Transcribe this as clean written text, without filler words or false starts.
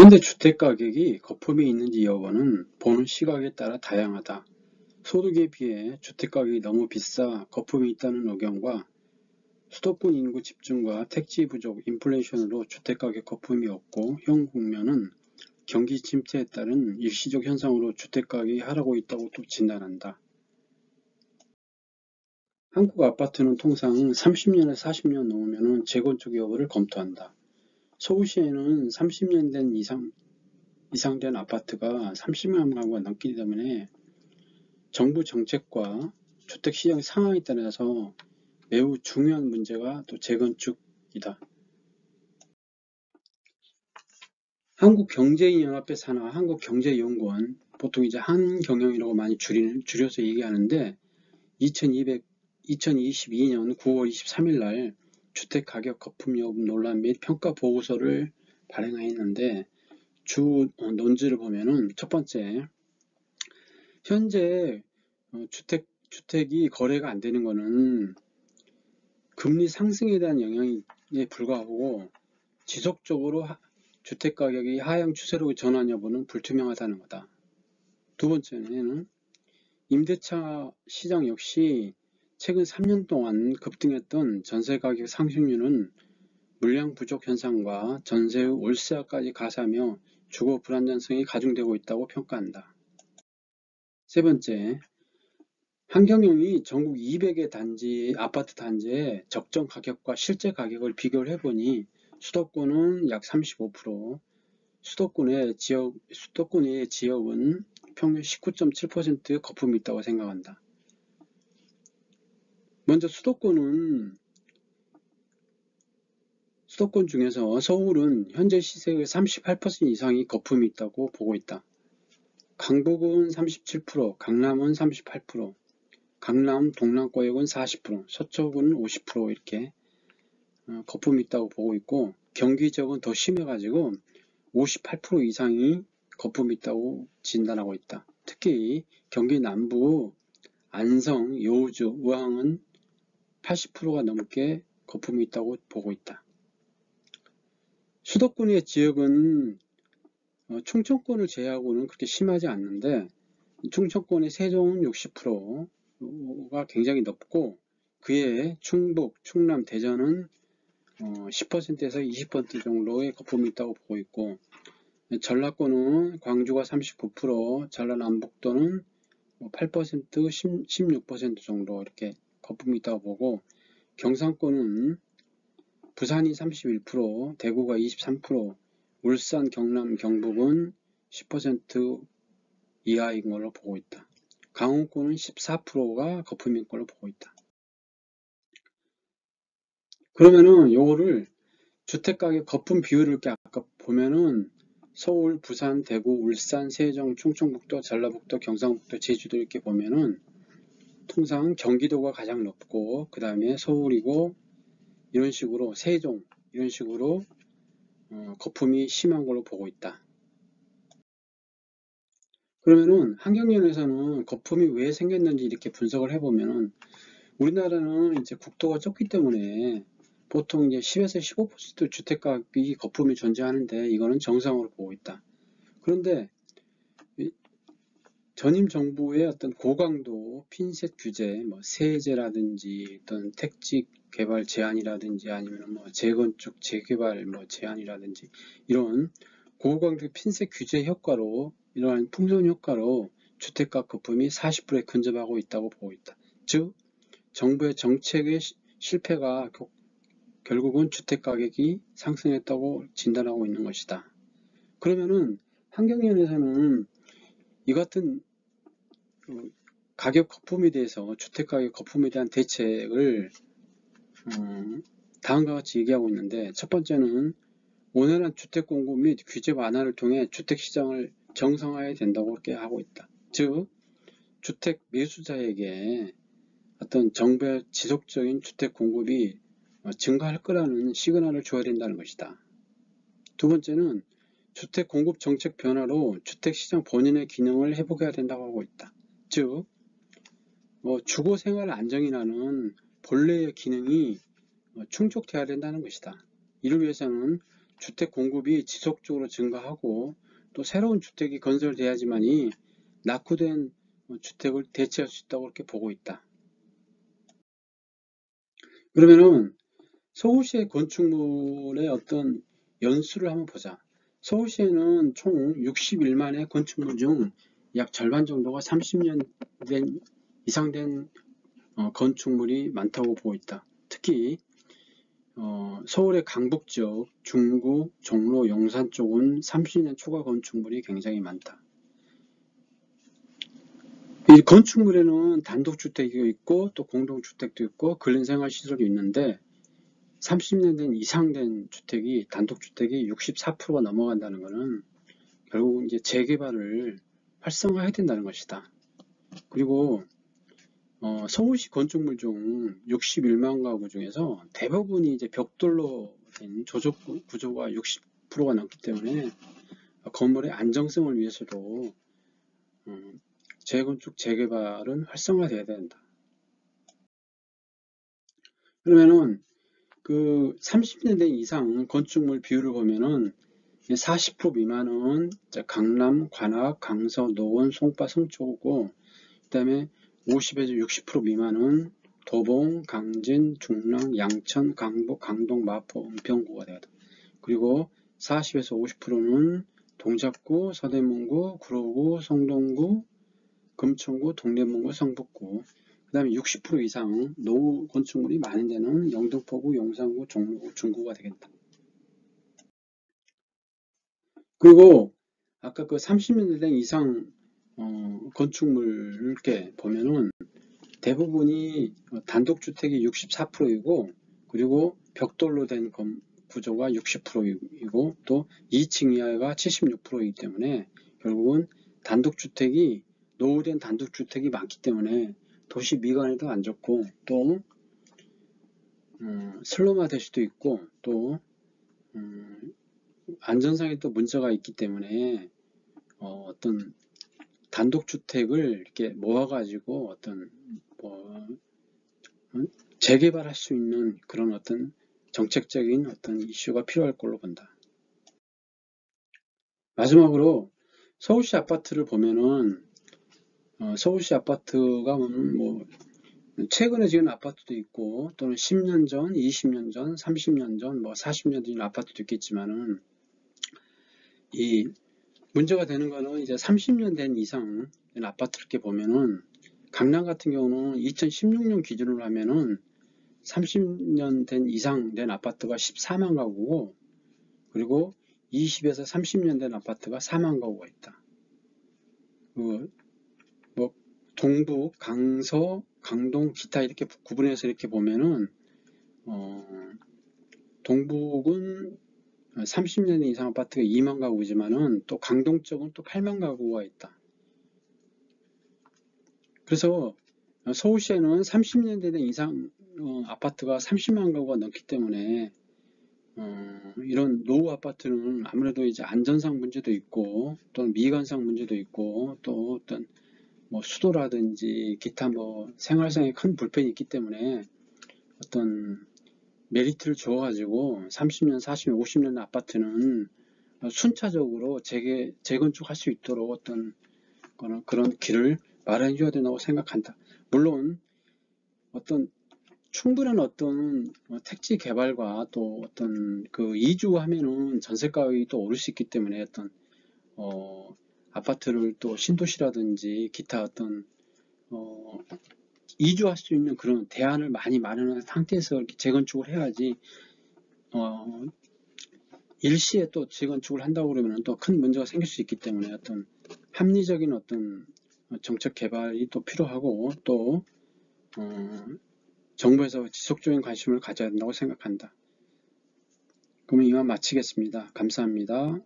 그런데 주택가격이 거품이 있는지 여부는 보는 시각에 따라 다양하다. 소득에 비해 주택가격이 너무 비싸 거품이 있다는 의견과 수도권 인구 집중과 택지 부족, 인플레이션으로 주택가격 거품이 없고 현 국면은 경기 침체에 따른 일시적 현상으로 주택가격이 하락하고 있다고 또 진단한다. 한국 아파트는 통상 30년에서 40년 넘으면 재건축 여부를 검토한다. 서울시에는 30년 된 이상 된 아파트가 30만 가구가 넘기 때문에 정부 정책과 주택시장 상황에 따라서 매우 중요한 문제가 또 재건축이다. 한국경제인연합회 산하 한국경제연구원, 보통 이제 한경영이라고 많이 줄여서 얘기하는데 2022년 9월 23일 날 주택가격 거품 여부 논란 및 평가 보고서를 발행했는데 주 논지를 보면은 첫 번째, 현재 주택이 거래가 안 되는 거는 금리 상승에 대한 영향에 불과하고 지속적으로 주택가격이 하향 추세로 전환 여부는 불투명하다는 거다. 두 번째는 임대차 시장 역시 최근 3년 동안 급등했던 전세가격 상승률은 물량 부족 현상과 전세의 월세화까지 가세하며 주거 불안정성이 가중되고 있다고 평가한다. 세 번째, 한경영이 전국 200개 아파트 단지의 적정 가격과 실제 가격을 비교를 해보니 수도권은 약 35%, 수도권 외의 지역은 평균 19.7% 거품이 있다고 생각한다. 먼저 수도권 중에서 서울은 현재 시세의 38% 이상이 거품이 있다고 보고 있다. 강북은 37%, 강남은 38%, 강남 동남권역은 40%, 서초구는 50% 이렇게 거품이 있다고 보고 있고, 경기 지역은 더 심해가지고 58% 이상이 거품이 있다고 진단하고 있다. 특히 경기 남부 안성, 여주, 의왕은 80%가 넘게 거품이 있다고 보고 있다. 수도권의 지역은 충청권을 제외하고는 그렇게 심하지 않는데 충청권의 세종은 60%가 굉장히 높고 그에 충북, 충남, 대전은 10%에서 20% 정도의 거품이 있다고 보고 있고, 전라권은 광주가 39%, 전라남북도는 8%, 16% 정도 이렇게 거품이 있다고 보고, 경상권은 부산이 31%, 대구가 23%, 울산, 경남, 경북은 10% 이하인 걸로 보고 있다. 강원권은 14%가 거품인 걸로 보고 있다. 그러면은 요거를 주택가격 거품 비율을 이렇게 아까 보면은 서울, 부산, 대구, 울산, 세종, 충청북도, 전라북도, 경상북도, 제주도 이렇게 보면은 통상 경기도가 가장 높고 그 다음에 서울이고 이런 식으로 세종 이런 식으로 거품이 심한 걸로 보고 있다. 그러면은 환경연에서는 거품이 왜 생겼는지 이렇게 분석을 해보면은 우리나라는 이제 국토가 좁기 때문에 보통 이제 10에서 15% 주택가격이 거품이 존재하는데 이거는 정상으로 보고 있다. 그런데 전임 정부의 어떤 고강도 핀셋 규제, 뭐 세제라든지 어떤 택지 개발 제한이라든지 아니면 뭐 재건축 재개발 뭐 제한이라든지 이런 고강도 핀셋 규제 효과로 이러한 풍선 효과로 주택가 거품이 40%에 근접하고 있다고 보고 있다. 즉 정부의 정책의 실패가 결국은 주택가격이 상승했다고 진단하고 있는 것이다. 그러면은 환경연에서는 이 같은 가격 거품에 대해서 주택가격 거품에 대한 대책을 다음과 같이 얘기하고 있는데, 첫 번째는 온화한 주택 공급 및 규제 완화를 통해 주택시장을 정상화해야 된다고 그렇게 하고 있다. 즉 주택 매수자에게 어떤 정부의 지속적인 주택 공급이 증가할 거라는 시그널을 줘야 된다는 것이다. 두 번째는 주택 공급 정책 변화로 주택시장 본연의 기능을 회복해야 된다고 하고 있다. 즉 주거 생활 안정이라는 본래의 기능이 충족돼야 된다는 것이다. 이를 위해서는 주택 공급이 지속적으로 증가하고 또 새로운 주택이 건설돼야지만이 낙후된 주택을 대체할 수 있다고 그렇게 보고 있다. 그러면은 서울시의 건축물의 어떤 연수를 한번 보자. 서울시에는 총 61만의 건축물 중 약 절반 정도가 30년 이상 된 건축물이 많다고 보고 있다. 특히 서울의 강북 지역, 중구, 종로, 용산 쪽은 30년 초과 건축물이 굉장히 많다. 이 건축물에는 단독주택이 있고 또 공동주택도 있고 근린생활시설이 있는데 30년 된 이상 된 주택이 단독주택이 64%가 넘어간다는 것은 결국 이제 재개발을 활성화해야 된다는 것이다. 그리고 서울시 건축물 중 61만 가구 중에서 대부분이 이제 벽돌로 된 조적 구조가 60%가 넘기 때문에 건물의 안정성을 위해서도 재건축, 재개발은 활성화돼야 된다. 그러면은 그 30년 된 이상 건축물 비율을 보면은 40% 미만은 강남, 관악, 강서, 노원, 송파, 성초고 그 다음에 50에서 60% 미만은 도봉, 강진, 중랑, 양천, 강북, 강동, 마포, 은평구가 되다. 그리고 40에서 50%는 동작구, 서대문구, 구로구, 성동구, 금천구, 동대문구, 성북구. 그 다음에 60% 이상 노후 건축물이 많은 데는 영등포구, 용산구, 종로구, 중구가 되겠다. 그리고 아까 그 30년 된 이상 건축물 이렇게 보면은 대부분이 단독주택이 64%이고 그리고 벽돌로 된 구조가 60%이고 또 2층 이하가 76%이기 때문에 결국은 단독주택이 노후된 단독주택이 많기 때문에 도시 미관에도 안 좋고 또 슬럼화 될 수도 있고 또 안전상에 또 문제가 있기 때문에 어떤 단독주택을 이렇게 모아가지고 어떤 재개발할 수 있는 그런 어떤 정책적인 어떤 이슈가 필요할 걸로 본다. 마지막으로 서울시 아파트를 보면은 서울시 아파트가 뭐 최근에 지은 아파트도 있고 또는 10년 전, 20년 전, 30년 전, 뭐 40년 전 아파트도 있겠지만은 이 문제가 되는 거는 이제 30년 된 이상 된 아파트를 이렇게 보면은 강남 같은 경우는 2016년 기준으로 하면은 30년 된 이상 된 아파트가 14만 가구고 그리고 20에서 30년 된 아파트가 4만 가구가 있다. 뭐 동북, 강서, 강동, 기타 이렇게 구분해서 이렇게 보면은 동북은 30년 이상 아파트가 2만 가구지만은 또 강동 쪽은 또 8만 가구가 있다. 그래서 서울시에는 30년 된 이상 아파트가 30만 가구가 넘기 때문에 이런 노후 아파트는 아무래도 이제 안전상 문제도 있고 또는 미관상 문제도 있고 또 어떤 뭐 수도라든지 기타 뭐 생활상에 큰 불편이 있기 때문에 어떤 메리트를 주어가지고 30년, 40년, 50년 아파트는 순차적으로 재건축할 수 있도록 어떤 그런 길을 마련해 줘야 된다고 생각한다. 물론 어떤 충분한 어떤 택지 개발과 또 어떤 그 이주하면은 전세가격이 또 오를 수 있기 때문에 어떤 아파트를 또 신도시라든지 기타 어떤 이주할 수 있는 그런 대안을 많이 마련한 상태에서 이렇게 재건축을 해야지 일시에 또 재건축을 한다고 그러면 또 큰 문제가 생길 수 있기 때문에 어떤 합리적인 어떤 정책 개발이 또 필요하고 또 정부에서 지속적인 관심을 가져야 된다고 생각한다. 그러면 이만 마치겠습니다. 감사합니다.